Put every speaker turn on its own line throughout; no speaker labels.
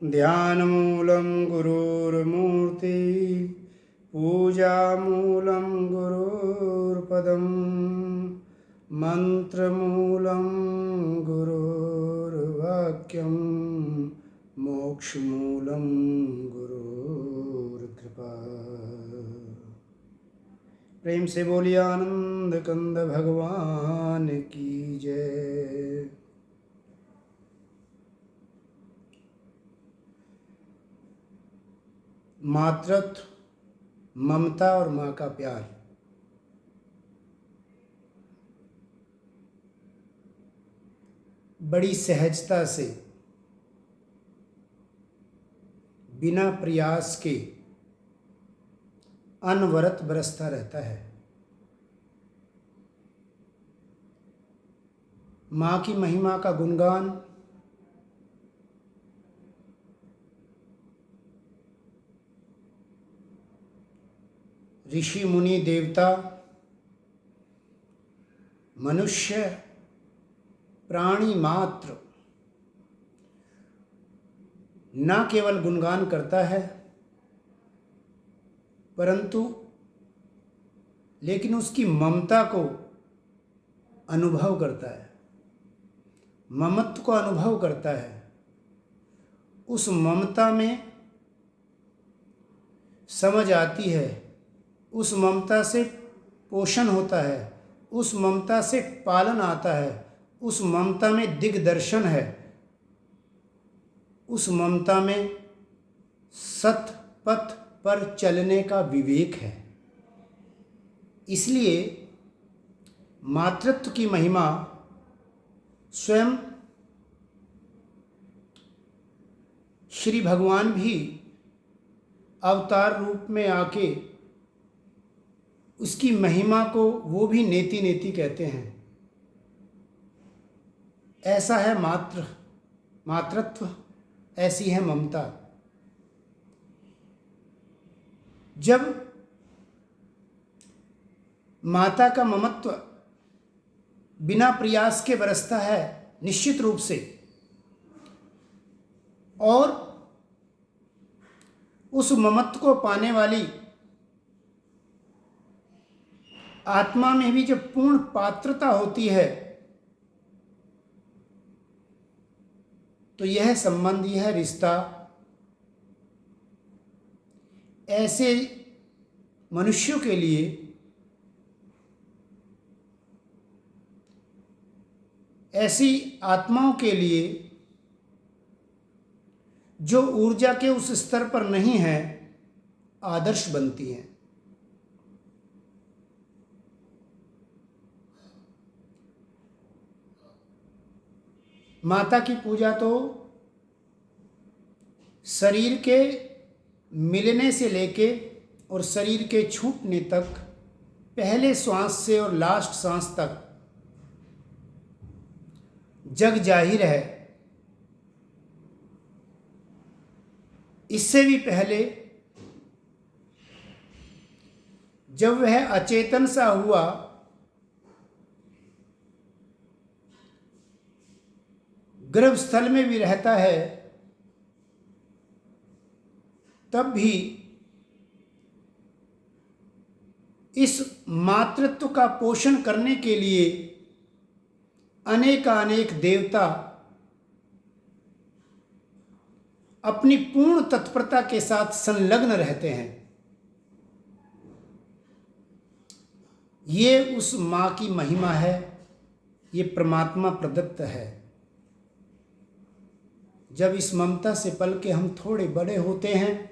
ध्यानमूलं गुरुर्मूर्ति पूजामूलं गुरुर्पदं मंत्रमूलं गुरुर्वाक्यं मोक्षमूलं गुरुर्कृपा। प्रेम से बोलिए आनंद कंद भगवान की जय। मातृत्व, ममता और माँ का प्यार। बड़ी सहजता से, बिना प्रयास के अनवरत बरसता रहता है। माँ की महिमा का गुणगान ऋषि मुनि देवता मनुष्य प्राणी मात्र न केवल गुणगान करता है परंतु लेकिन उसकी ममता को अनुभव करता है, ममत्व को अनुभव करता है। उस ममता में समझ आती है, उस ममता से पोषण होता है, उस ममता से पालन आता है, उस ममता में दिग्दर्शन है, उस ममता में सत पथ पर चलने का विवेक है। इसलिए मातृत्व की महिमा स्वयं श्री भगवान भी अवतार रूप में आके उसकी महिमा को वो भी नेति नेति कहते हैं। ऐसा है मातृत्व, ऐसी है ममता। जब माता का ममत्व बिना प्रयास के बरसता है निश्चित रूप से, और उस ममत्व को पाने वाली आत्मा में भी जब पूर्ण पात्रता होती है तो यह संबंध, यह रिश्ता ऐसे मनुष्यों के लिए ऐसी आत्माओं के लिए जो ऊर्जा के उस स्तर पर नहीं है, आदर्श बनती हैं। माता की पूजा तो शरीर के मिलने से लेके और शरीर के छूटने तक, पहले श्वास से और लास्ट सांस तक जग जाहिर है। इससे भी पहले जब वह अचेतन सा हुआ, गर्भस्थल में भी रहता है, तब भी इस मातृत्व का पोषण करने के लिए अनेकानेक देवता अपनी पूर्ण तत्परता के साथ संलग्न रहते हैं। ये उस माँ की महिमा है, ये परमात्मा प्रदत्त है। जब इस ममता से पल के हम थोड़े बड़े होते हैं,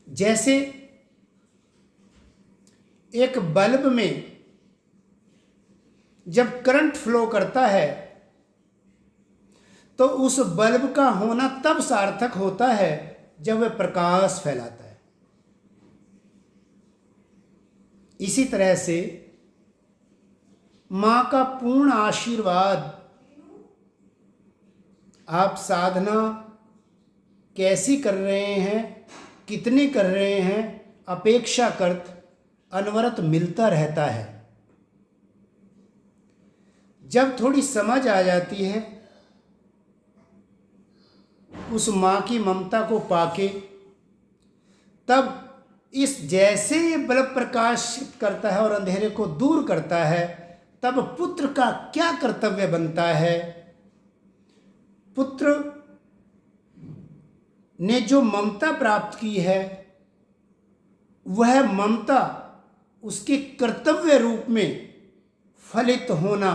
जैसे एक बल्ब में जब करंट फ्लो करता है तो उस बल्ब का होना तब सार्थक होता है जब वह प्रकाश फैलाता है। इसी तरह से माँ का पूर्ण आशीर्वाद, आप साधना कैसी कर रहे हैं, कितनी कर रहे हैं, अपेक्षाकृत अनवरत मिलता रहता है। जब थोड़ी समझ आ जाती है उस माँ की ममता को पाके तब इस जैसे ये बल्ब प्रकाशित करता है और अंधेरे को दूर करता है, तब पुत्र का क्या कर्तव्य बनता है। पुत्र ने जो ममता प्राप्त की है वह ममता उसके कर्तव्य रूप में फलित होना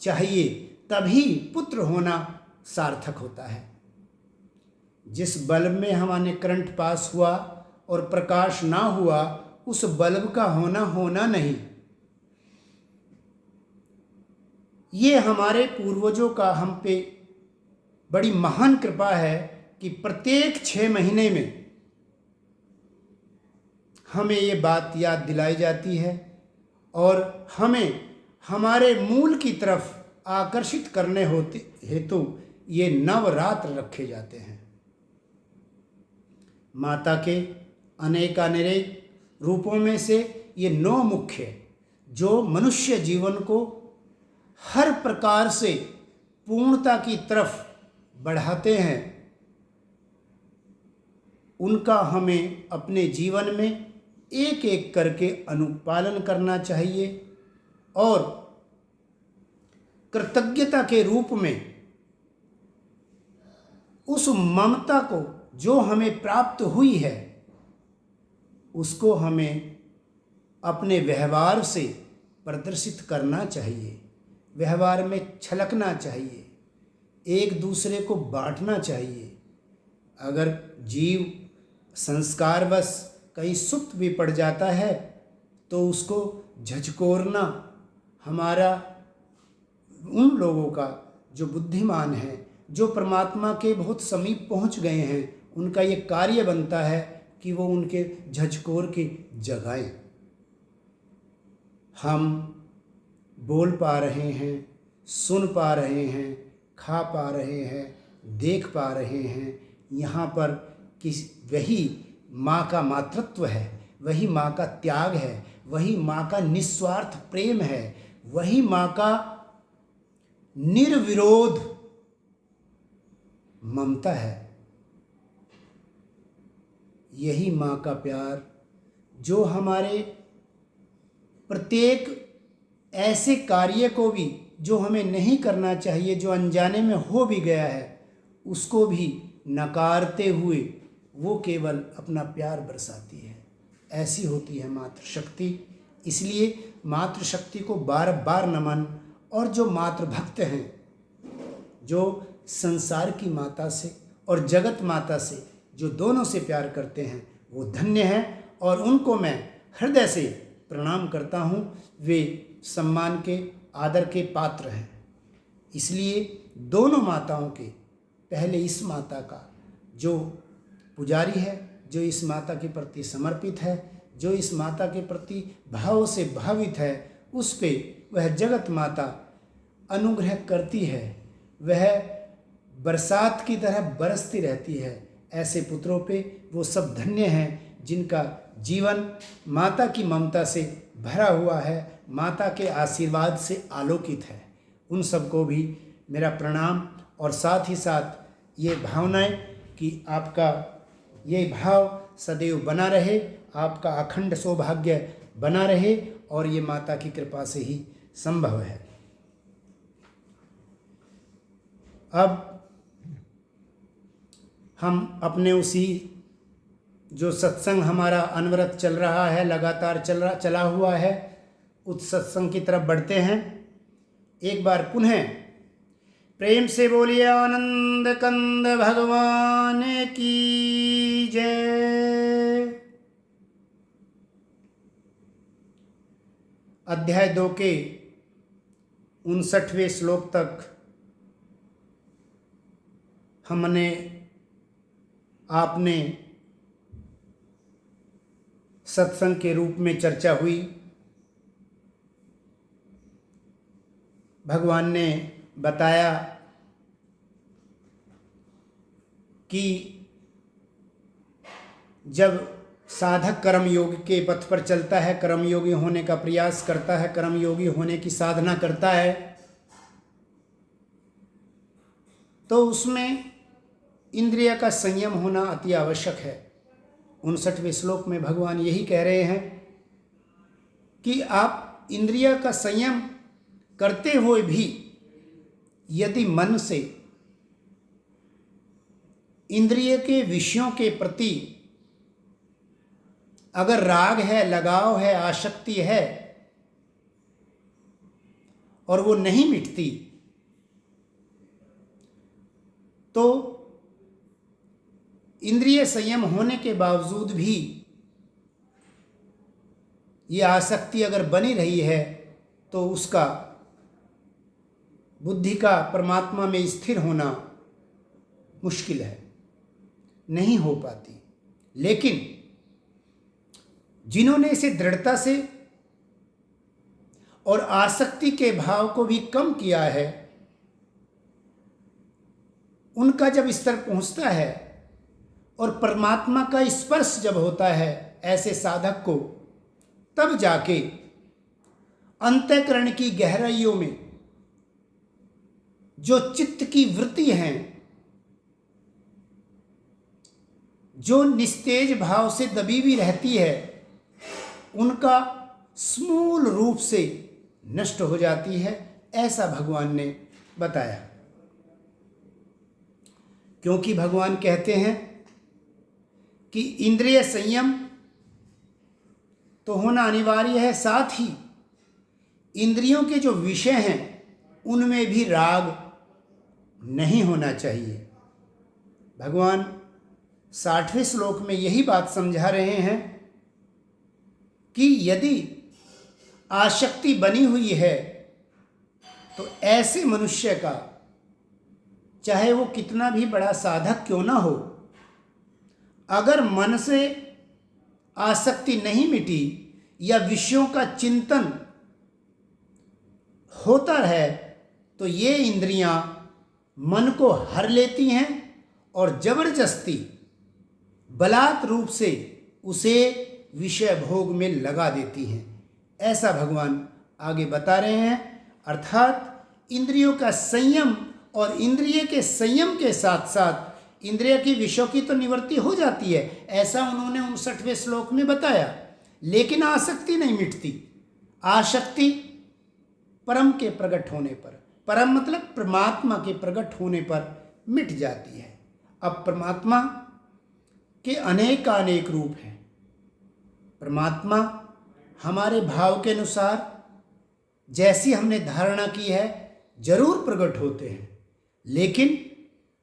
चाहिए, तभी पुत्र होना सार्थक होता है। जिस बल्ब में हमारे करंट पास हुआ और प्रकाश ना हुआ, उस बल्ब का होना नहीं। ये हमारे पूर्वजों का हम पे बड़ी महान कृपा है कि प्रत्येक 6 महीने में हमें ये बात याद दिलाई जाती है और हमें हमारे मूल की तरफ आकर्षित करने होते हेतु ये नवरात्र रखे जाते हैं। माता के अनेकानेक रूपों में से ये 9 मुख्य जो मनुष्य जीवन को हर प्रकार से पूर्णता की तरफ बढ़ाते हैं, उनका हमें अपने जीवन में एक एक करके अनुपालन करना चाहिए और कृतज्ञता के रूप में उस ममता को जो हमें प्राप्त हुई है उसको हमें अपने व्यवहार से प्रदर्शित करना चाहिए। व्यवहार में छलकना चाहिए, एक दूसरे को बांटना चाहिए। अगर जीव संस्कारवश कहीं सुप्त भी पड़ जाता है तो उसको झचकोरना हमारा उन लोगों का जो बुद्धिमान हैं, जो परमात्मा के बहुत समीप पहुंच गए हैं, उनका ये कार्य बनता है कि वो उनके झचकोर के जगाएं। हम बोल पा रहे हैं, सुन पा रहे हैं, खा पा रहे हैं, देख पा रहे हैं, यहाँ पर वही माँ का मातृत्व है, वही माँ का त्याग है, वही माँ का निस्वार्थ प्रेम है, वही माँ का निर्विरोध ममता है। यही माँ का प्यार जो हमारे प्रत्येक ऐसे कार्य को भी जो हमें नहीं करना चाहिए, जो अनजाने में हो भी गया है, उसको भी नकारते हुए वो केवल अपना प्यार बरसाती है। ऐसी होती है मातृशक्ति। इसलिए मातृशक्ति को बार बार नमन। और जो मातृभक्त हैं, जो संसार की माता से और जगत माता से जो दोनों से प्यार करते हैं, वो धन्य हैं और उनको मैं हृदय से प्रणाम करता हूँ। वे सम्मान के, आदर के पात्र हैं। इसलिए दोनों माताओं के पहले इस माता का जो पुजारी है, जो इस माता के प्रति समर्पित है, जो इस माता के प्रति भाव से भावित है, उस पे वह जगत माता अनुग्रह करती है। वह बरसात की तरह बरसती रहती है। ऐसे पुत्रों पे वो सब धन्य हैं जिनका जीवन माता की ममता से भरा हुआ है, माता के आशीर्वाद से आलोकित है। उन सबको भी मेरा प्रणाम और साथ ही साथ ये भावनाएं कि आपका ये भाव सदैव बना रहे, आपका अखंड सौभाग्य बना रहे और ये माता की कृपा से ही संभव है। अब हम अपने उसी जो सत्संग हमारा अनवरत चल रहा है, लगातार चला हुआ है, उस सत्संग की तरफ बढ़ते हैं। एक बार पुनः प्रेम से बोलिए आनंद कंद भगवान की जय। अध्याय 2 के 59वें श्लोक तक आपने सत्संग के रूप में चर्चा हुई। भगवान ने बताया कि जब साधक कर्मयोग के पथ पर चलता है, कर्मयोगी होने का प्रयास करता है, कर्मयोगी होने की साधना करता है, तो उसमें इंद्रिय का संयम होना अति आवश्यक है। 59वें श्लोक में भगवान यही कह रहे हैं कि आप इंद्रिय का संयम करते हुए भी यदि मन से इंद्रिय के विषयों के प्रति अगर राग है, लगाव है, आसक्ति है और वो नहीं मिटती, तो इंद्रिय संयम होने के बावजूद भी ये आसक्ति अगर बनी रही है तो उसका बुद्धि का परमात्मा में स्थिर होना मुश्किल है, नहीं हो पाती। लेकिन जिन्होंने इसे दृढ़ता से और आसक्ति के भाव को भी कम किया है, उनका जब स्तर पहुंचता है और परमात्मा का स्पर्श जब होता है ऐसे साधक को, तब जाके अंतःकरण की गहराइयों में जो चित्त की वृत्ति हैं, जो निस्तेज भाव से दबी हुई रहती है, उनका समूल रूप से नष्ट हो जाती है, ऐसा भगवान ने बताया। क्योंकि भगवान कहते हैं कि इंद्रिय संयम तो होना अनिवार्य है, साथ ही इंद्रियों के जो विषय हैं उनमें भी राग नहीं होना चाहिए। भगवान 60वें श्लोक में यही बात समझा रहे हैं कि यदि आसक्ति बनी हुई है तो ऐसे मनुष्य का, चाहे वो कितना भी बड़ा साधक क्यों ना हो, अगर मन से आसक्ति नहीं मिटी या विषयों का चिंतन होता है तो ये इंद्रियां मन को हर लेती हैं और जबरदस्ती बलात् रूप से उसे विषय भोग में लगा देती हैं, ऐसा भगवान आगे बता रहे हैं। अर्थात इंद्रियों का संयम और इंद्रिय के संयम के साथ साथ इंद्रिय की विषयों की तो निवृत्ति हो जाती है, ऐसा उन्होंने 59वें श्लोक में बताया। लेकिन आसक्ति नहीं मिटती। आसक्ति परम के प्रकट होने पर, परम मतलब परमात्मा के प्रकट होने पर मिट जाती है। अब परमात्मा के अनेक रूप हैं। परमात्मा हमारे भाव के अनुसार जैसी हमने धारणा की है जरूर प्रकट होते हैं, लेकिन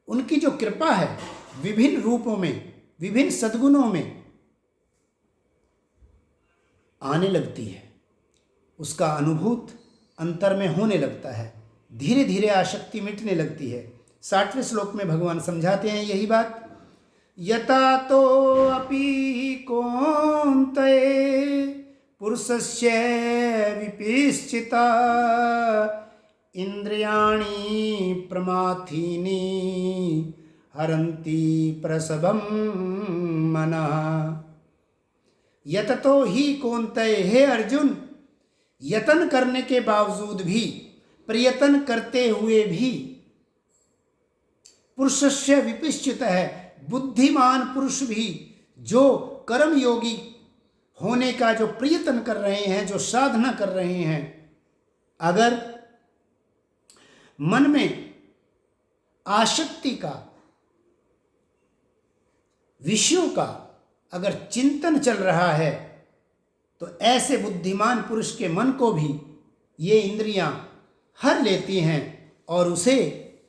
उनकी जो कृपा है विभिन्न रूपों में, विभिन्न सद्गुणों में आने लगती है, उसका अनुभूत अंतर में होने लगता है, धीरे धीरे आसक्ति मिटने लगती है। 60वें श्लोक में भगवान समझाते हैं यही बात। यथा तो अपि कौन्तेय पुरुषस्य विपिश्चिता इंद्रियाणि प्रमाथीनि हरन्ति प्रसभं मनः। यततो ही कौन्तेय, हे अर्जुन, यतन करने के बावजूद भी, प्रयत्न करते हुए भी, पुरुषस्य विपिश्चित है, बुद्धिमान पुरुष भी जो कर्म योगी होने का जो प्रयत्न कर रहे हैं, जो साधना कर रहे हैं, अगर मन में आसक्ति का, विषयों का अगर चिंतन चल रहा है तो ऐसे बुद्धिमान पुरुष के मन को भी ये इंद्रियां हर लेती हैं और उसे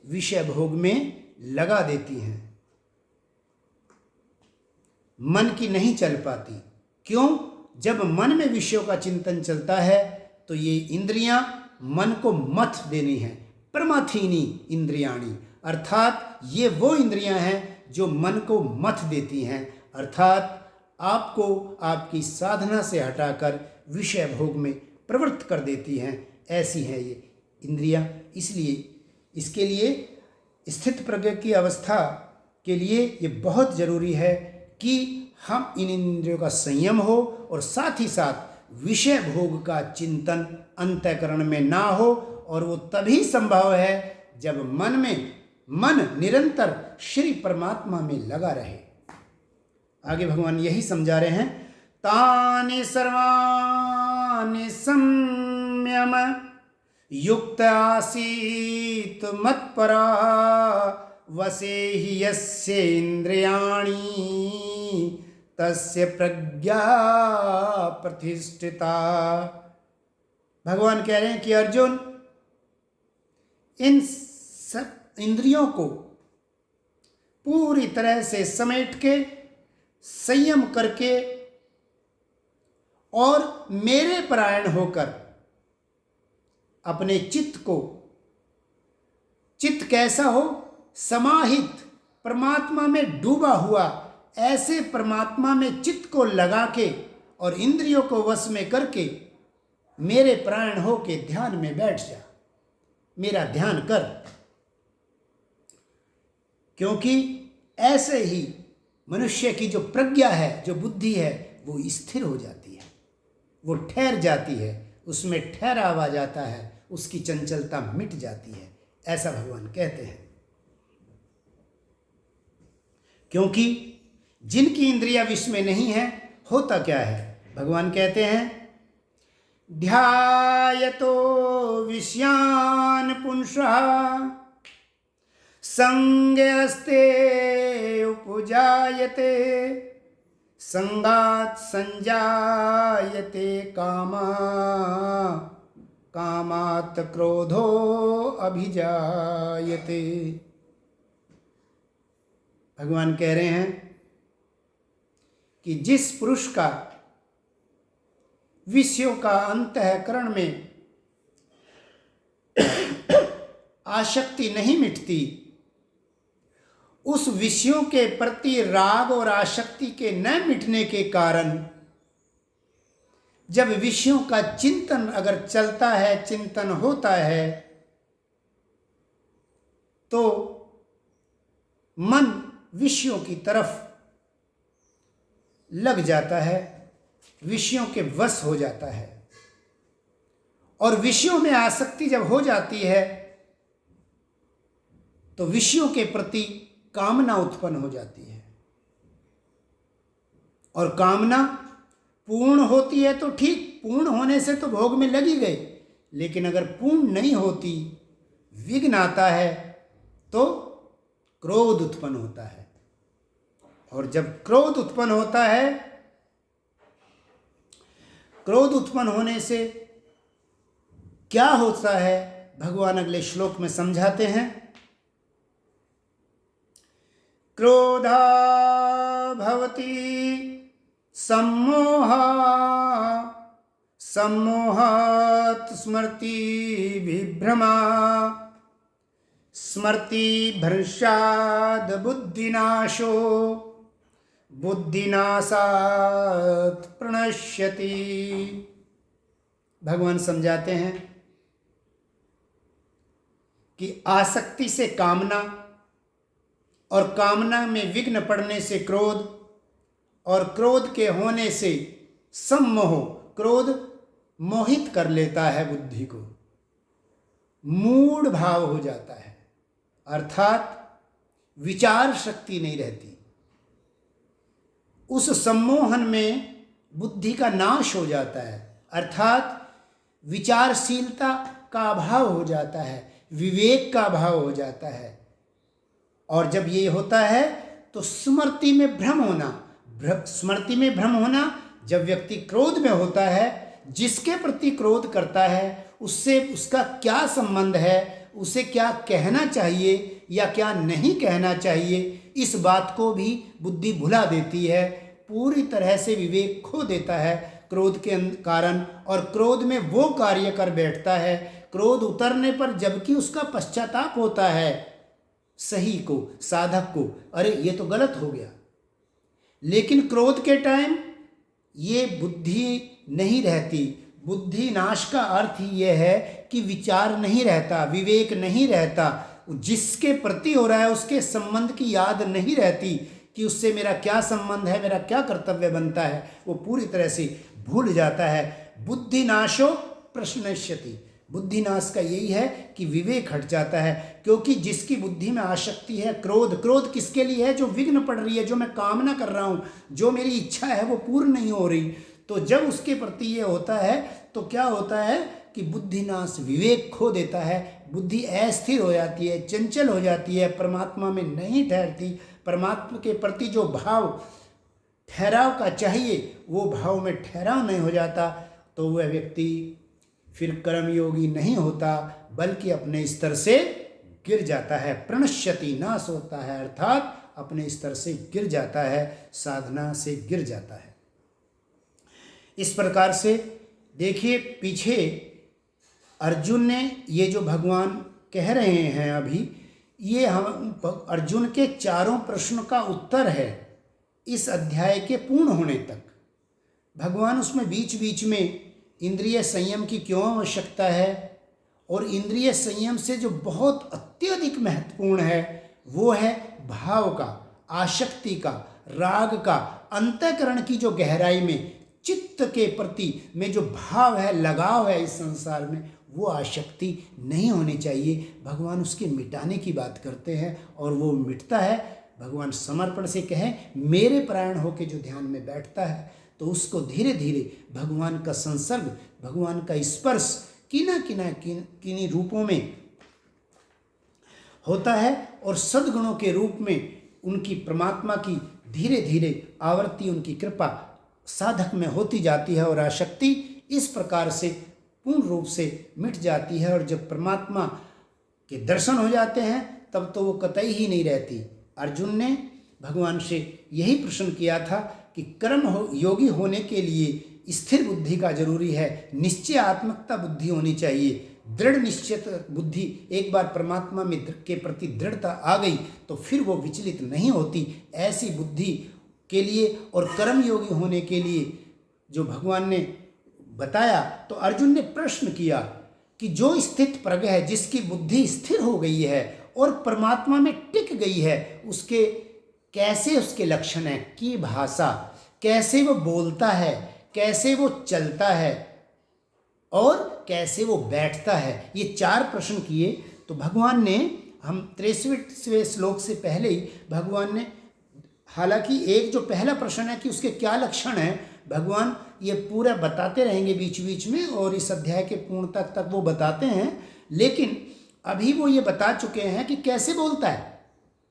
विषय भोग में लगा देती हैं। मन की नहीं चल पाती। क्यों? जब मन में विषयों का चिंतन चलता है तो ये इंद्रियां मन को मथ देनी है। प्रमाथीनी इंद्रियाणी, अर्थात ये वो इंद्रियां हैं जो मन को मथ देती हैं, अर्थात आपको आपकी साधना से हटाकर विषय भोग में प्रवृत्त कर देती हैं। ऐसी हैं ये इंद्रियां। इसलिए इसके लिए स्थित प्रज्ञ की अवस्था के लिए ये बहुत ज़रूरी है कि हम इन इंद्रियों का संयम हो और साथ ही साथ विषय भोग का चिंतन अंतःकरण में ना हो। और वो तभी संभव है जब मन में मन निरंतर श्री परमात्मा में लगा रहे। आगे भगवान यही समझा रहे हैं, तानि सर्वाणि संयम युक्त आसीत मत्परा वसे हि यस्य इंद्रियाणि तस्य प्रज्ञा प्रतिष्ठिता। भगवान कह रहे हैं कि अर्जुन, इन सब इंद्रियों को पूरी तरह से समेट के, संयम करके और मेरे परायण होकर अपने चित्त को, चित्त कैसा हो, समाहित, परमात्मा में डूबा हुआ, ऐसे परमात्मा में चित्त को लगा के और इंद्रियों को वश में करके मेरे परायण हो के ध्यान में बैठ जा, मेरा ध्यान कर। क्योंकि ऐसे ही मनुष्य की जो प्रज्ञा है, जो बुद्धि है, वो स्थिर हो जाती है, वो ठहर जाती है, उसमें ठहराव आ जाता है, उसकी चंचलता मिट जाती है, ऐसा भगवान कहते हैं। क्योंकि जिनकी इंद्रियां विष में नहीं है, होता क्या है, भगवान कहते हैं, ध्यायतो विषयान पुंसः संज्ञस्ते उपजायते संगात् संजायते कामा कामात् क्रोधो अभिजायते। भगवान कह रहे हैं कि जिस पुरुष का विषयों का अंतःकरण में आसक्ति नहीं मिटती, उस विषयों के प्रति राग और आसक्ति के न मिटने के कारण जब विषयों का चिंतन अगर चलता है, चिंतन होता है, तो मन विषयों की तरफ लग जाता है, विषयों के वश हो जाता है। और विषयों में आसक्ति जब हो जाती है तो विषयों के प्रति कामना उत्पन्न हो जाती है, और कामना पूर्ण होती है तो ठीक, पूर्ण होने से तो भोग में लगी गई, लेकिन अगर पूर्ण नहीं होती, विघ्न आता है, तो क्रोध उत्पन्न होता है। और जब क्रोध उत्पन्न होता है, क्रोध उत्पन्न होने से क्या होता है, भगवान अगले श्लोक में समझाते हैं। क्रोधा भवति सम्मोहा सम्मोहात् स्मृति विभ्रमा स्मृति भ्रंशाद् बुद्धिनाशो बुद्धिनाशात् प्रणश्यति। भगवान समझाते हैं कि आसक्ति से कामना, और कामना में विघ्न पड़ने से क्रोध, और क्रोध के होने से सम्मोह, क्रोध मोहित कर लेता है बुद्धि को, मूढ़ भाव हो जाता है, अर्थात विचार शक्ति नहीं रहती। उस सम्मोहन में बुद्धि का नाश हो जाता है, अर्थात विचारशीलता का अभाव हो जाता है, विवेक का अभाव हो जाता है। और जब ये होता है तो स्मृति में भ्रम होना, स्मृति में भ्रम होना, जब व्यक्ति क्रोध में होता है, जिसके प्रति क्रोध करता है उससे उसका क्या संबंध है, उसे क्या कहना चाहिए या क्या नहीं कहना चाहिए, इस बात को भी बुद्धि भुला देती है, पूरी तरह से विवेक खो देता है क्रोध के कारण, और क्रोध में वो कार्य कर बैठता है। क्रोध उतरने पर जबकि उसका पश्चाताप होता है सही को, साधक को, अरे ये तो गलत हो गया, लेकिन क्रोध के टाइम ये बुद्धि नहीं रहती। बुद्धि नाश का अर्थ ही यह है कि विचार नहीं रहता, विवेक नहीं रहता, जिसके प्रति हो रहा है उसके संबंध की याद नहीं रहती कि उससे मेरा क्या संबंध है, मेरा क्या कर्तव्य बनता है, वो पूरी तरह से भूल जाता है। बुद्धि नाशो प्रश्नश्यति, बुद्धिनाश का यही है कि विवेक हट जाता है, क्योंकि जिसकी बुद्धि में आसक्ति है, क्रोध किसके लिए है? जो विघ्न पड़ रही है, जो मैं कामना कर रहा हूँ, जो मेरी इच्छा है वो पूर्ण नहीं हो रही। तो जब उसके प्रति ये होता है तो क्या होता है कि बुद्धिनाश, विवेक खो देता है, बुद्धि अस्थिर हो जाती है, चंचल हो जाती है, परमात्मा में नहीं ठहरती। परमात्मा के प्रति जो भाव ठहराव का चाहिए वो भाव में ठहराव नहीं हो जाता, तो वह व्यक्ति फिर कर्मयोगी नहीं होता, बल्कि अपने स्तर से गिर जाता है। प्रणश्यति, नाश होता है, अर्थात अपने स्तर से गिर जाता है, साधना से गिर जाता है। इस प्रकार से देखिए, पीछे अर्जुन ने ये जो भगवान कह रहे हैं अभी, ये हम अर्जुन के चारों प्रश्न का उत्तर है इस अध्याय के पूर्ण होने तक। भगवान उसमें बीच बीच में इंद्रिय संयम की क्यों आवश्यकता है, और इंद्रिय संयम से जो बहुत अत्यधिक महत्वपूर्ण है वो है भाव का, आसक्ति का, राग का, अंतःकरण की जो गहराई में चित्त के प्रति में जो भाव है, लगाव है इस संसार में, वो आसक्ति नहीं होनी चाहिए। भगवान उसके मिटाने की बात करते हैं और वो मिटता है। भगवान समर्पण से कहें, मेरे परायण होकर जो ध्यान में बैठता है तो उसको धीरे धीरे भगवान का संसर्ग, भगवान का स्पर्श किन्हीं रूपों में होता है, और सद्गुणों के रूप में उनकी, परमात्मा की धीरे धीरे आवृत्ति, उनकी कृपा साधक में होती जाती है, और आसक्ति इस प्रकार से पूर्ण रूप से मिट जाती है। और जब परमात्मा के दर्शन हो जाते हैं तब तो वो कतई ही नहीं रहती। अर्जुन ने भगवान से यही प्रश्न किया था कि योगी होने के लिए स्थिर बुद्धि का जरूरी है, निश्चयात्मकता बुद्धि होनी चाहिए, दृढ़ निश्चित बुद्धि। एक बार परमात्मा में के प्रति दृढ़ता आ गई तो फिर वो विचलित नहीं होती। ऐसी बुद्धि के लिए और कर्मयोगी होने के लिए जो भगवान ने बताया, तो अर्जुन ने प्रश्न किया कि जो स्थित प्रज्ञ है, जिसकी बुद्धि स्थिर हो गई है और परमात्मा में टिक गई है, उसके कैसे उसके लक्षण हैं, की भाषा, कैसे वो बोलता है, कैसे वो चलता है और कैसे वो बैठता है, ये 4 प्रश्न किए। तो भगवान ने, हम 63वें श्लोक से पहले ही भगवान ने, हालांकि एक जो पहला प्रश्न है कि उसके क्या लक्षण हैं, भगवान ये पूरा बताते रहेंगे बीच बीच में, और इस अध्याय के पूर्ण तक वो बताते हैं। लेकिन अभी वो ये बता चुके हैं कि कैसे बोलता है,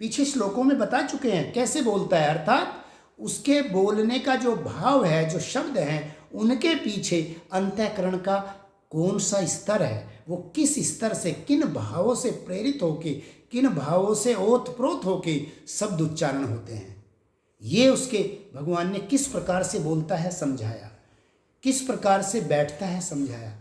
पीछे श्लोकों में बता चुके हैं कैसे बोलता है, अर्थात उसके बोलने का जो भाव है, जो शब्द हैं, उनके पीछे अंतःकरण का कौन सा स्तर है, वो किस स्तर से, किन भावों से प्रेरित होके, किन भावों से ओतप्रोत होके शब्द उच्चारण होते हैं। ये उसके भगवान ने किस प्रकार से बोलता है समझाया, किस प्रकार से बैठता है समझाया।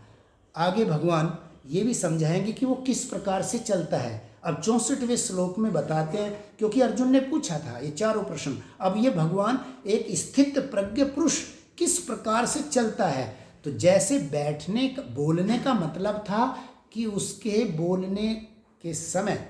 आगे भगवान ये भी समझाएंगे कि वो किस प्रकार से चलता है। अब 64वें श्लोक में बताते हैं, क्योंकि अर्जुन ने पूछा था ये चारों प्रश्न। अब ये भगवान एक स्थित प्रज्ञ पुरुष किस प्रकार से चलता है, तो जैसे बैठने का, बोलने का मतलब था कि उसके बोलने के समय,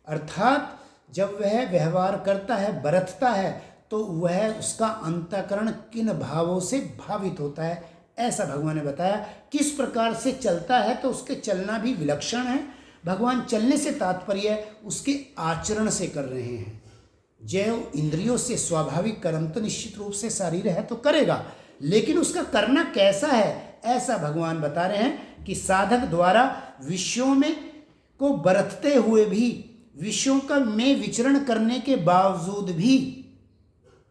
अर्थात जब वह व्यवहार करता है, बरतता है, तो वह उसका अंतःकरण किन भावों से भावित होता है, ऐसा भगवान ने बताया। किस प्रकार से चलता है, तो उसके चलना भी विलक्षण है। भगवान चलने से तात्पर्य उसके आचरण से कर रहे हैं। जो इंद्रियों से स्वाभाविक कर्म तो निश्चित रूप से शरीर है तो करेगा, लेकिन उसका करना कैसा है, ऐसा भगवान बता रहे हैं कि साधक द्वारा विषयों में को बरतते हुए भी, विषयों का में विचरण करने के बावजूद भी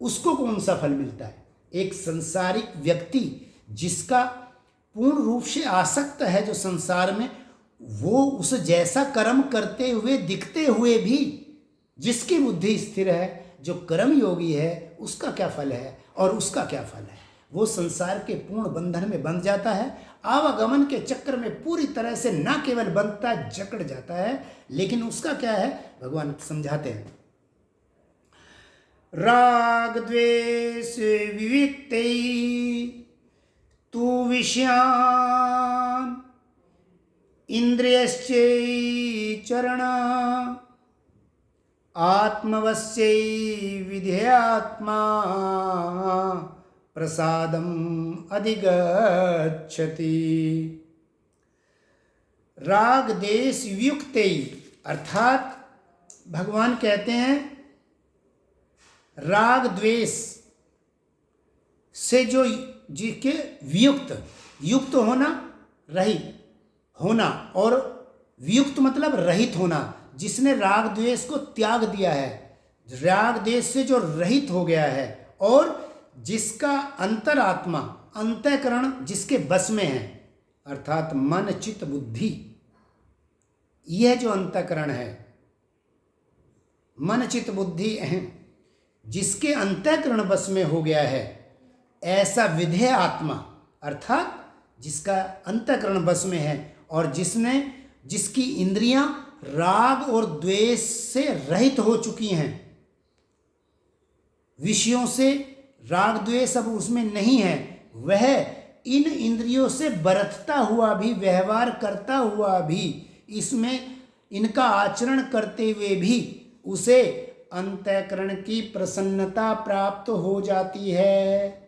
उसको कौन सा फल मिलता है। एक संसारिक व्यक्ति जिसका पूर्ण रूप से आसक्त है जो संसार में, वो उस जैसा कर्म करते हुए, दिखते हुए भी जिसकी बुद्धि स्थिर है, जो कर्म योगी है, उसका क्या फल है और उसका क्या फल है। वो संसार के पूर्ण बंधन में बंध जाता है, आवागमन के चक्र में पूरी तरह से न केवल बंधता, जकड़ जाता है, लेकिन उसका क्या है भगवान समझाते हैं। राग द्वेष विविक्तै तु विषयान् इंद्रियश्चै चरण आत्मवश्यै विधेयात्मा प्रसादम अधिगच्छति। राग देश युक्त, अर्थात भगवान कहते हैं राग द्वेष से जो जिसके वियुक्त, युक्त होना रहित होना, और वियुक्त मतलब रहित होना, जिसने राग द्वेष को त्याग दिया है, राग द्वेष से जो रहित हो गया है, और जिसका अंतरात्मा अंतःकरण जिसके बस में है, अर्थात मन चित्त बुद्धि, यह जो अंतःकरण है, मन चित्त बुद्धि अहम, जिसके अंतःकरण बस में हो गया है, ऐसा विधेय आत्मा, अर्थात जिसका अंतःकरण बस में है और जिसकी इंद्रियां राग और द्वेष से रहित हो चुकी हैं, विषयों से राग द्वेष अब उसमें नहीं है, वह इन इंद्रियों से बरतता हुआ भी, व्यवहार करता हुआ भी, इसमें इनका आचरण करते हुए भी उसे अंतःकरण की प्रसन्नता प्राप्त हो जाती है,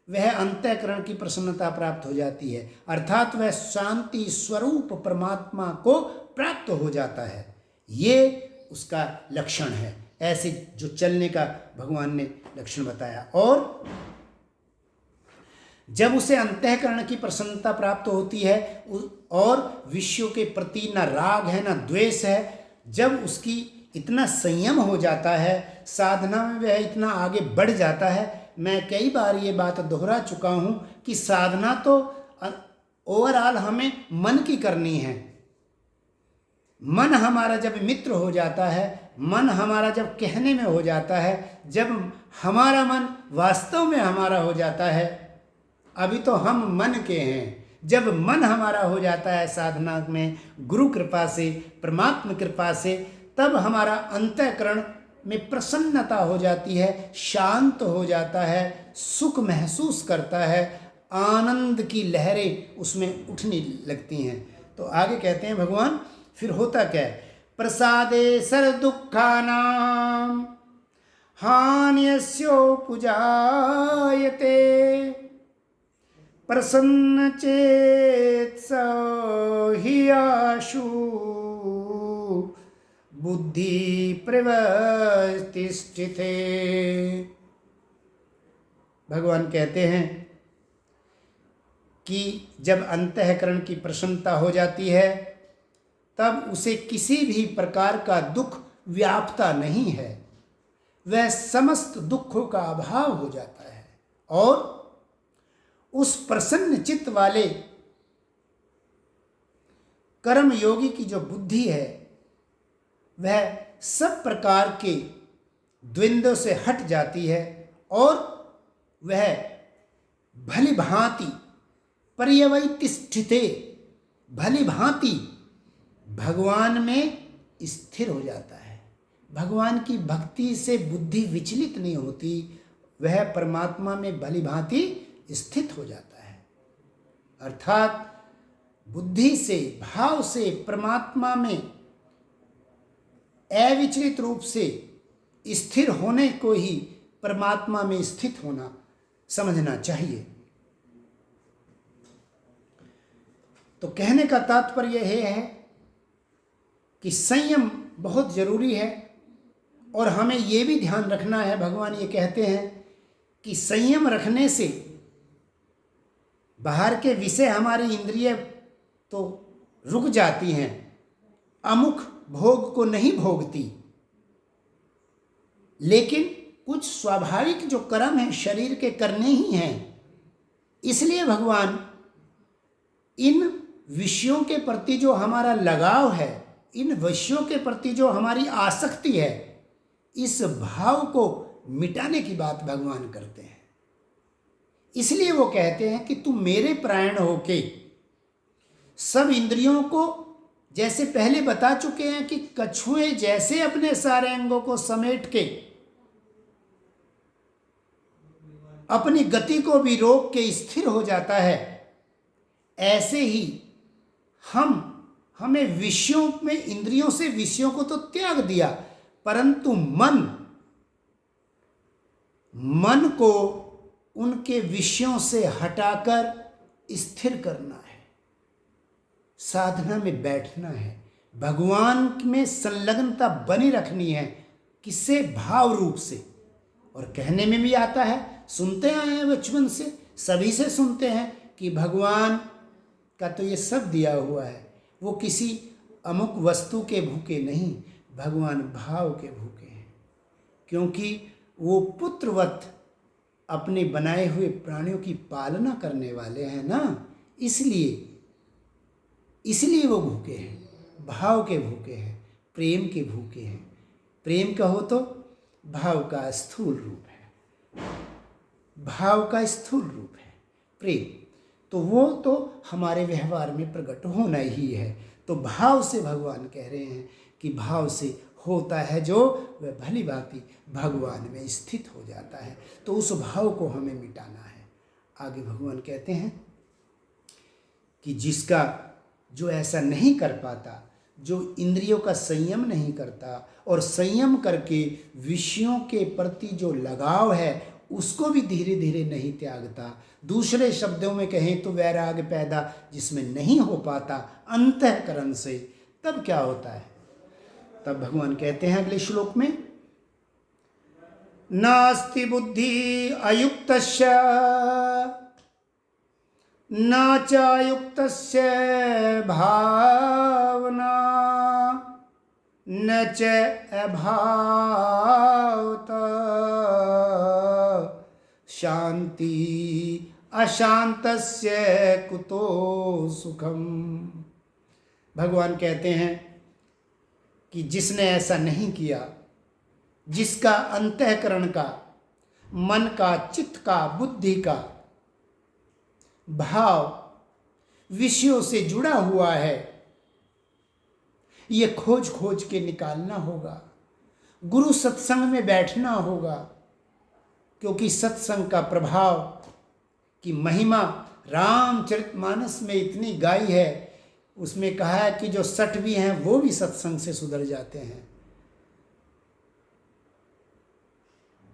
वह अंतःकरण की प्रसन्नता प्राप्त हो जाती है, अर्थात वह शांति स्वरूप परमात्मा को प्राप्त हो जाता है। ये उसका लक्षण है, ऐसे जो चलने का भगवान ने लक्षण बताया। और जब उसे अंतःकरण की प्रसन्नता प्राप्त होती है और विषयों के प्रति ना राग है ना द्वेष है, जब उसकी इतना संयम हो जाता है, साधना में वह इतना आगे बढ़ जाता है। मैं कई बार ये बात दोहरा चुका हूँ कि साधना तो ओवरऑल हमें मन की करनी है। मन हमारा जब मित्र हो जाता है, मन हमारा जब कहने में हो जाता है, जब हमारा मन वास्तव में हमारा हो जाता है, अभी तो हम मन के हैं, जब मन हमारा हो जाता है साधना में गुरु कृपा से, परमात्मा कृपा से, तब हमारा अंतःकरण में प्रसन्नता हो जाती है, शांत हो जाता है, सुख महसूस करता है, आनंद की लहरें उसमें उठने लगती हैं। तो आगे कहते हैं भगवान, फिर होता क्या है, प्रसादे सर दुखानाम हान्यस्योपजायते प्रसन्न चेत हि आशु बुद्धि प्रवर्तिष्ठिते। भगवान कहते हैं कि जब अंतःकरण की प्रसन्नता हो जाती है, तब उसे किसी भी प्रकार का दुख व्यापता नहीं है, वह समस्त दुखों का अभाव हो जाता है, और उस प्रसन्न चित्त वाले कर्म योगी की जो बुद्धि है, वह सब प्रकार के द्वंद्व से हट जाती है, और वह भली भांति पर्यवतिष्ठिते, भली भांति भगवान में स्थिर हो जाता है। भगवान की भक्ति से बुद्धि विचलित नहीं होती, वह परमात्मा में भली भांति स्थित हो जाता है, अर्थात बुद्धि से, भाव से परमात्मा में अविचलित रूप से स्थिर होने को ही परमात्मा में स्थित होना समझना चाहिए। तो कहने का तात्पर्य यह है कि संयम बहुत जरूरी है, और हमें यह भी ध्यान रखना है, भगवान ये कहते हैं कि संयम रखने से बाहर के विषय हमारी इंद्रिय तो रुक जाती हैं, अमुख भोग को नहीं भोगती, लेकिन कुछ स्वाभाविक जो कर्म हैं शरीर के करने ही हैं। इसलिए भगवान इन विषयों के प्रति जो हमारा लगाव है, इन विषयों के प्रति जो हमारी आसक्ति है, इस भाव को मिटाने की बात भगवान करते हैं। इसलिए वो कहते हैं कि तुम मेरे प्राण होके सब इंद्रियों को, जैसे पहले बता चुके हैं कि कछुए जैसे अपने सारे अंगों को समेट के अपनी गति को भी रोक के स्थिर हो जाता है, ऐसे ही हमें विषयों में, इंद्रियों से विषयों को तो त्याग दिया, परंतु मन को उनके विषयों से हटाकर स्थिर करना है, साधना में बैठना है, भगवान में संलग्नता बनी रखनी है। किससे? भाव रूप से। और कहने में भी आता है, सुनते आए हैं बचपन से, सभी से सुनते हैं कि भगवान का तो ये सब दिया हुआ है। वो किसी अमुक वस्तु के भूखे नहीं, भगवान भाव के भूखे हैं। क्योंकि वो पुत्रवत अपने बनाए हुए प्राणियों की पालना करने वाले हैं ना, इसलिए वो भूखे हैं, भाव के भूखे हैं, प्रेम के भूखे हैं। प्रेम कहो तो भाव का स्थूल रूप है, भाव का स्थूल रूप है प्रेम। तो वो तो हमारे व्यवहार में प्रकट होना ही है। तो भाव से भगवान कह रहे हैं कि भाव से होता है जो वह भली भांति भगवान में स्थित हो जाता है। तो उस भाव को हमें मिटाना है। आगे भगवान कहते हैं कि जिसका जो ऐसा नहीं कर पाता, जो इंद्रियों का संयम नहीं करता और संयम करके विषयों के प्रति जो लगाव है उसको भी धीरे धीरे नहीं त्यागता, दूसरे शब्दों में कहें तो वैराग्य पैदा जिसमें नहीं हो पाता अंतःकरण से, तब क्या होता है? तब भगवान कहते हैं अगले श्लोक में, नास्ति बुद्धि अयुक्तस्य न चायुक्तस्य भावना न च अभावत शांति अशांतस्य कुतो सुखम। भगवान कहते हैं कि जिसने ऐसा नहीं किया, जिसका अंतःकरण का, मन का, चित्त का, बुद्धि का भाव विषयों से जुड़ा हुआ है, ये खोज खोज के निकालना होगा। गुरु सत्संग में बैठना होगा, क्योंकि सत्संग का प्रभाव की महिमा रामचरितमानस में इतनी गाई है। उसमें कहा है कि जो 60 भी हैं वो भी सत्संग से सुधर जाते हैं।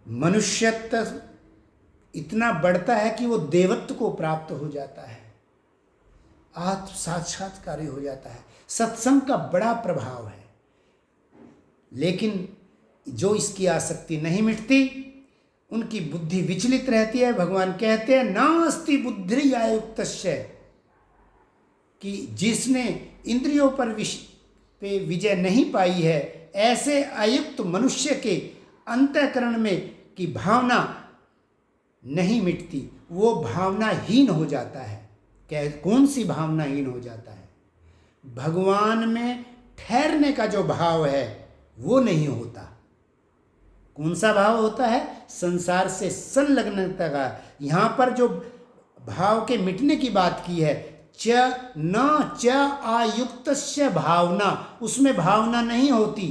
मनुष्यत्व इतना बढ़ता है कि वो देवत्व को प्राप्त हो जाता है, आत्म साक्षात्कारी हो जाता है। सत्संग का बड़ा प्रभाव है। लेकिन जो इसकी आसक्ति नहीं मिटती, उनकी बुद्धि विचलित रहती है। भगवान कहते हैं नास्ति बुद्धि आयुक्तस्य, कि जिसने इंद्रियों पर विजय नहीं पाई है, ऐसे अयुक्त मनुष्य के अंतःकरण में की भावना नहीं मिटती, वो भावनाहीन हो जाता है। कौन सी भावनाहीन हो जाता है? भगवान में ठहरने का जो भाव है वो नहीं होता। कौन सा भाव होता है? संसार से संलग्नता का। यहाँ पर जो भाव के मिटने की बात की है, च न च आयुक्तस्य भावना, उसमें भावना नहीं होती।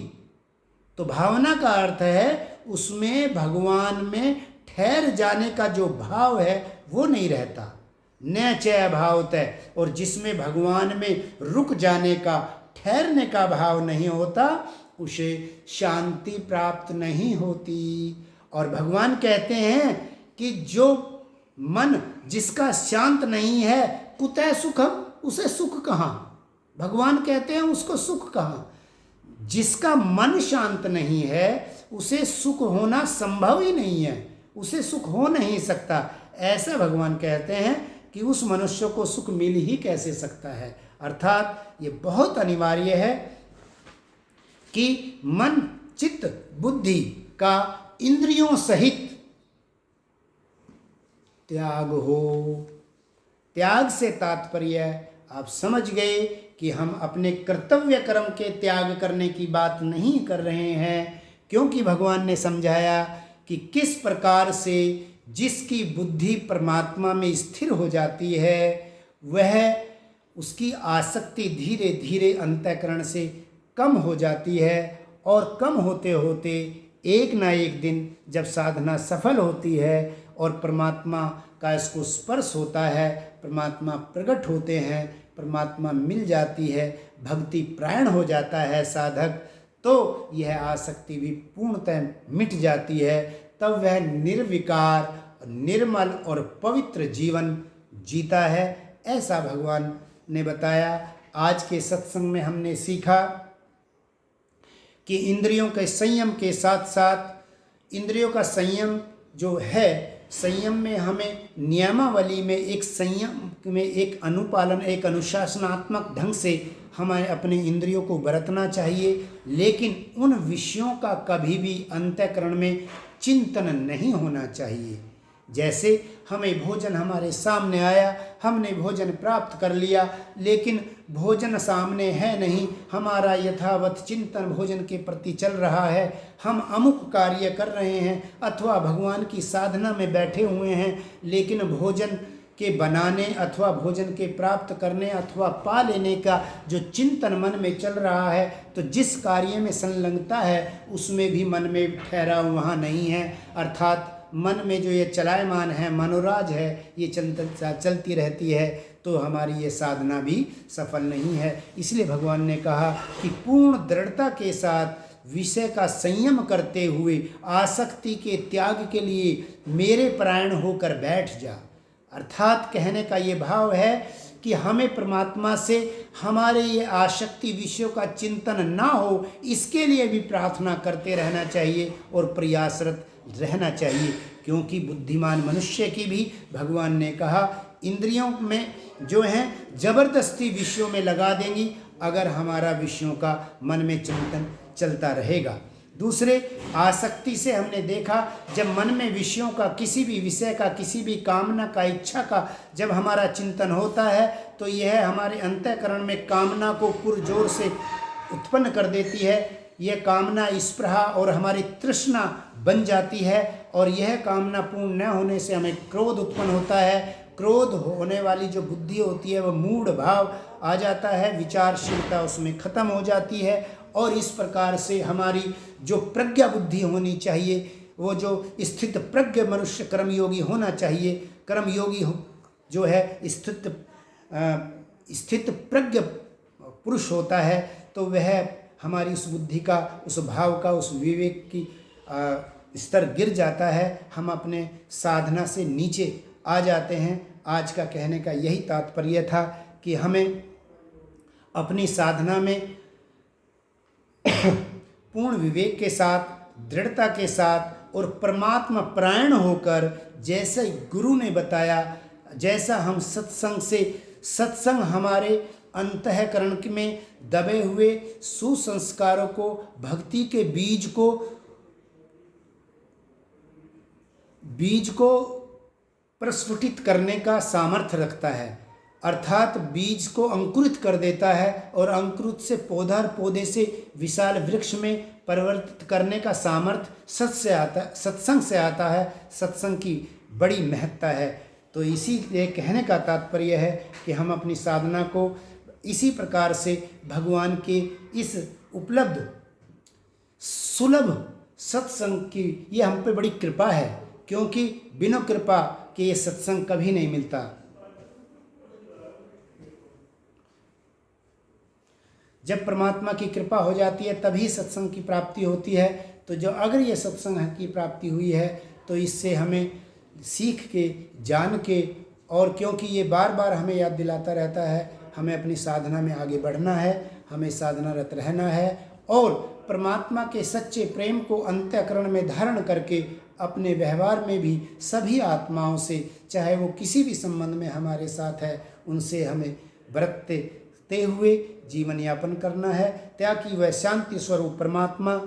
तो भावना का अर्थ है उसमें भगवान में ठहर जाने का जो भाव है वो नहीं रहता। न च भावतः, और जिसमें भगवान में रुक जाने का, ठहरने का भाव नहीं होता, उसे शांति प्राप्त नहीं होती। और भगवान कहते हैं कि जो मन जिसका शांत नहीं है, कुतः सुखम, उसे सुख कहाँ? भगवान कहते हैं उसको सुख कहाँ? जिसका मन शांत नहीं है उसे सुख होना संभव ही नहीं है, उसे सुख हो नहीं सकता। ऐसा भगवान कहते हैं कि उस मनुष्य को सुख मिल ही कैसे सकता है। अर्थात ये बहुत अनिवार्य है कि मन, चित्त, बुद्धि का इंद्रियों सहित त्याग हो। त्याग से तात्पर्य आप समझ गए कि हम अपने कर्तव्य कर्म के त्याग करने की बात नहीं कर रहे हैं, क्योंकि भगवान ने समझाया कि किस प्रकार से जिसकी बुद्धि परमात्मा में स्थिर हो जाती है, वह उसकी आसक्ति धीरे धीरे अंतःकरण से कम हो जाती है, और कम होते होते एक ना एक दिन जब साधना सफल होती है और परमात्मा का इसको स्पर्श होता है, परमात्मा प्रकट होते हैं, परमात्मा मिल जाती है, भक्ति प्रायण हो जाता है साधक, तो यह आसक्ति भी पूर्णतः मिट जाती है। तब वह निर्विकार, निर्मल और पवित्र जीवन जीता है। ऐसा भगवान ने बताया। आज के सत्संग में हमने सीखा कि इंद्रियों के संयम के साथ साथ इंद्रियों का संयम जो है, संयम में हमें नियमावली में एक संयम में एक अनुपालन, एक अनुशासनात्मक ढंग से हमें अपने इंद्रियों को बरतना चाहिए, लेकिन उन विषयों का कभी भी अंतःकरण में चिंतन नहीं होना चाहिए। जैसे हमें भोजन हमारे सामने आया, हमने भोजन प्राप्त कर लिया, लेकिन भोजन सामने है नहीं, हमारा यथावत चिंतन भोजन के प्रति चल रहा है, हम अमुक कार्य कर रहे हैं अथवा भगवान की साधना में बैठे हुए हैं, लेकिन भोजन के बनाने अथवा भोजन के प्राप्त करने अथवा पा लेने का जो चिंतन मन में चल रहा है, तो जिस कार्य में संलग्नता है उसमें भी मन में ठहराव वहाँ नहीं है। अर्थात मन में जो ये चलायमान है, मनोराज है, ये चलती रहती है, तो हमारी ये साधना भी सफल नहीं है। इसलिए भगवान ने कहा कि पूर्ण दृढ़ता के साथ विषय का संयम करते हुए आसक्ति के त्याग के लिए मेरे परायण होकर बैठ जा। अर्थात कहने का ये भाव है कि हमें परमात्मा से हमारे ये आसक्ति विषयों का चिंतन ना हो, इसके लिए भी प्रार्थना करते रहना चाहिए और प्रयासरत रहना चाहिए, क्योंकि बुद्धिमान मनुष्य की भी भगवान ने कहा इंद्रियों में जो हैं जबरदस्ती विषयों में लगा देंगी अगर हमारा विषयों का मन में चिंतन चलता रहेगा। दूसरे, आसक्ति से हमने देखा जब मन में विषयों का, किसी भी विषय का, किसी भी कामना का, इच्छा का जब हमारा चिंतन होता है तो यह हमारे अंतःकरण में कामना को पुरजोर से उत्पन्न कर देती है। यह कामना स्पृहा और हमारी तृष्णा बन जाती है, और यह कामना पूर्ण न होने से हमें क्रोध उत्पन्न होता है। क्रोध होने वाली जो बुद्धि होती है वह मूढ़ भाव आ जाता है, विचारशीलता उसमें खत्म हो जाती है, और इस प्रकार से हमारी जो प्रज्ञा बुद्धि होनी चाहिए, वो जो स्थित प्रज्ञ मनुष्य कर्मयोगी होना चाहिए, कर्मयोगी जो है स्थित प्रज्ञ पुरुष होता है, तो वह हमारी उस बुद्धि का, उस भाव का, उस विवेक की स्तर गिर जाता है, हम अपने साधना से नीचे आ जाते हैं। आज का कहने का यही तात्पर्य था कि हमें अपनी साधना में पूर्ण विवेक के साथ, दृढ़ता के साथ और परमात्मा परायण होकर, जैसे गुरु ने बताया, जैसा हम सत्संग हमारे अंतःकरण में दबे हुए सुसंस्कारों को, भक्ति के बीज को प्रस्फुटित करने का सामर्थ्य रखता है। अर्थात बीज को अंकुरित कर देता है और अंकुरित से पौधा और पौधे से विशाल वृक्ष में परिवर्तित करने का सामर्थ्य सत्संग से आता है। सत्संग की बड़ी महत्ता है। तो इसीलिए कहने का तात्पर्य है कि हम अपनी साधना को इसी प्रकार से भगवान के इस उपलब्ध सुलभ सत्संग की ये हम पे बड़ी कृपा है, क्योंकि बिना कृपा के ये सत्संग कभी नहीं मिलता। जब परमात्मा की कृपा हो जाती है तभी सत्संग की प्राप्ति होती है। तो जो अगर ये सत्संग की प्राप्ति हुई है तो इससे हमें सीख के, जान के, और क्योंकि ये बार बार हमें याद दिलाता रहता है, हमें अपनी साधना में आगे बढ़ना है, हमें साधनारत रहना है और परमात्मा के सच्चे प्रेम को अंतःकरण में धारण करके अपने व्यवहार में भी सभी आत्माओं से, चाहे वो किसी भी संबंध में हमारे साथ है, उनसे हमें बरतते हुए जीवन यापन करना है, ताकि वह शांति स्वरूप परमात्मा,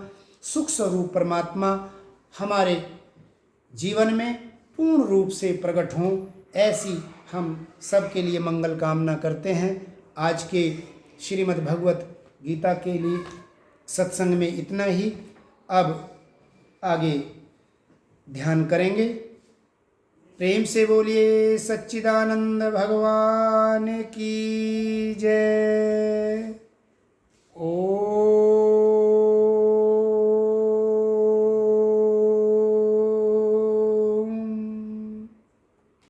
सुख स्वरूप परमात्मा हमारे जीवन में पूर्ण रूप से प्रकट हों। ऐसी हम सब के लिए मंगल कामना करते हैं। आज के श्रीमद् भगवत गीता के लिए सत्संग में इतना ही। अब आगे ध्यान करेंगे। प्रेम से बोलिए सच्चिदानंद भगवान की जय।